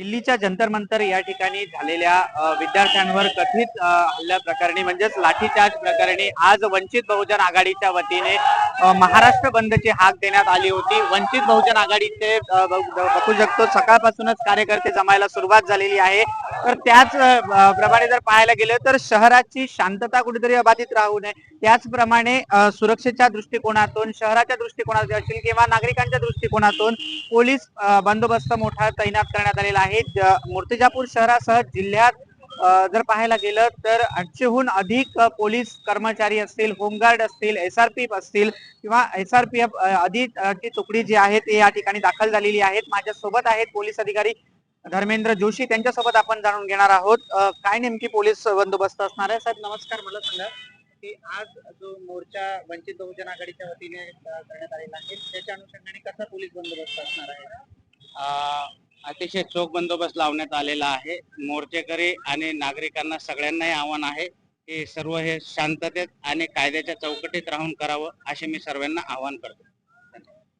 दिल्लीच्या जंतर मंतर या ठिकाणी झालेल्या विद्यार्थ्यांवर कथित हल्ल्या प्रकरणी म्हणजेच लाठीचार्ज प्रकरणी आज वंचित बहुजन आघाडीच्या वतीने महाराष्ट्र बंदची हाक देण्यात आली होती। वंचित बहुजन आघाडीचे बघू शकतो सकाळपासूनच कार्यकर्ते जमायला सुरुवात झालेली आहे। तर त्याच प्रमाणे जर पाहायला गेलं तर शहराची शांतता कुठेतरी अबाधित राहू नये त्याचप्रमाणे सुरक्षेच्या दृष्टिकोनातून शहराच्या दृष्टिकोनातून असेल किंवा नागरिकांच्या दृष्टिकोनातून पोलीस बंदोबस्त मोठा तैनात करण्यात आलेला आहे। मूर्तिजापूर शहरासह जिल्ह्यात जर पाहायला गेलं तर 800हून अधिक पोलीस कर्मचारी असतील, होमगार्ड असतील, SRPF असतील किंवा SRPF अधिकची तुकडी जी आहे ते या ठिकाणी दाखल झालेली आहेत। माझ्यासोबत आहेत पोलीस अधिकारी धर्मेंद्र जोशी, त्यांच्यासोबत आपण जाणून घेणार आहोत काय नेमकी पोलीस बंदोबस्त असणार आहे। साहेब नमस्कार, मला सांगा की आज जो मोर्चा वंचित बहुजन आघाडीच्या वतीने करण्यात आलेला आहे त्याच्या अनुषंगाने कसा पोलीस बंदोबस्त असणार आहे? अतिशय चोख बंदोबस्त लावण्यात आलेला आहे। मोर्चेकरी आणि नागरिकांना सगळ्यांनाही आव्हान आहे की सर्व हे शांततेत आणि कायद्याच्या चौकटीत राहून करावं असे मी सर्वांना आवाहन करतो।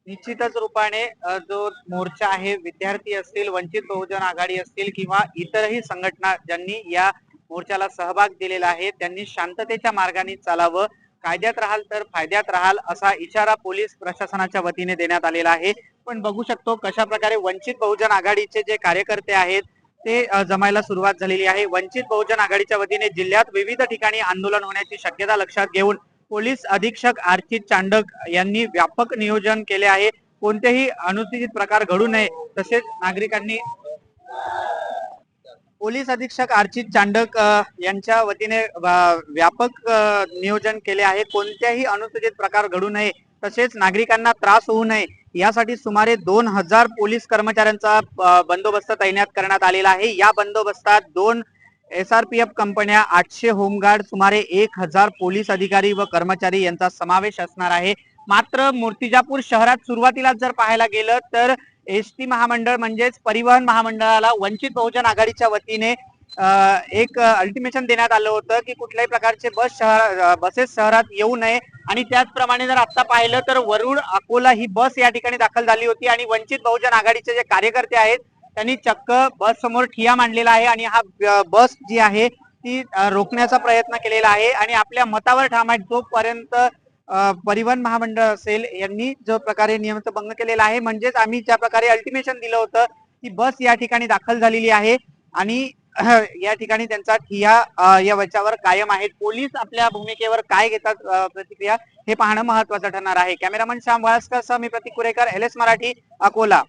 निश्चितच रूपाने जो मोर्चा आहे, विद्यार्थी असतील, वंचित बहुजन आघाडी असतील किंवा इतरही संघटना ज्यांनी या मोर्चाला सहभाग दिलेला आहे त्यांनी शांततेच्या मार्गाने चालावं, कायद्यात राहाल तर फायद्यात राहाल असा इशारा पोलीस प्रशासनाच्या वतीने देण्यात आलेला आहे। पण बघू शकतो कशा प्रकारे वंचित बहुजन आघाडीचे जे कार्यकर्ते आहेत ते जमायला सुरुवात झालेली आहे। वंचित बहुजन आघाडीच्या वतीने जिल्ह्यात विविध ठिकाणी आंदोलन होण्याची शक्यता लक्षात घेऊन पोलीस अधीक्षक अर्चित चांडक यांनी व्यापक नियोजन केले आहे। कोणतेही अनुचित प्रकार घडू नये तसेच नागरिकांनी पोलीस अधीक्षक अर्चित चांडक यांच्या वतीने व्यापक नियोजन केले आहे। कोणत्याही अनुचित प्रकार घडू नये तसेच नागरिकांना त्रास होऊ नये यासाठी सुमारे 2000 पोलीस कर्मचाऱ्यांचा बंदोबस्त तैनात करण्यात आलेला आहे। या बंदोबस्तात 2 SRPF कंपन्या, 800 होमगार्ड, सुमारे 1000 पोलीस अधिकारी व कर्मचारी यांचा समावेश असणार आहे। मात्र मूर्तिजापूर शहरात सुरुवातीला जर पाहायला गेलं तर ST महामंडळ म्हणजेच परिवहन महामंडळाला वंचित बहुजन आघाडीच्या वतीने एक अल्टिमेशन देण्यात आलं होतं की कुठल्याही प्रकारचे बसेस शहरात येऊ नये आणि त्याचप्रमाणे जर आता पाहिलं तर वरुड अकोला ही बस या ठिकाणी दाखल झाली होती आणि वंचित बहुजन आघाडीचे जे कार्यकर्ते आहेत त्यांनी चक्क बस समोर ठिय्या मांडलेला आहे आणि हा बस जी आहे ती रोखण्याचा प्रयत्न केलेला आहे आणि आपल्या मतावर ठाम आहे जोपर्यंत परिवहन महामंडळ असेल यांनी जो प्रकारे नियमाचा भंग केलेला आहे, म्हणजेच आम्ही ज्या प्रकारे अल्टिमेशन दिलं होतं ती बस या ठिकाणी दाखल झालेली आहे आणि या ठिकाणी त्यांचा ठिय्या या वच्यावर कायम आहे। पोलीस आपल्या भूमिकेवर काय घेतात प्रतिक्रिया हे पाहणं महत्वाचं ठरणार आहे। कॅमेरामन श्याम वाळस्कर सह मी प्रतीक कुरेकर, LS मराठी, अकोला।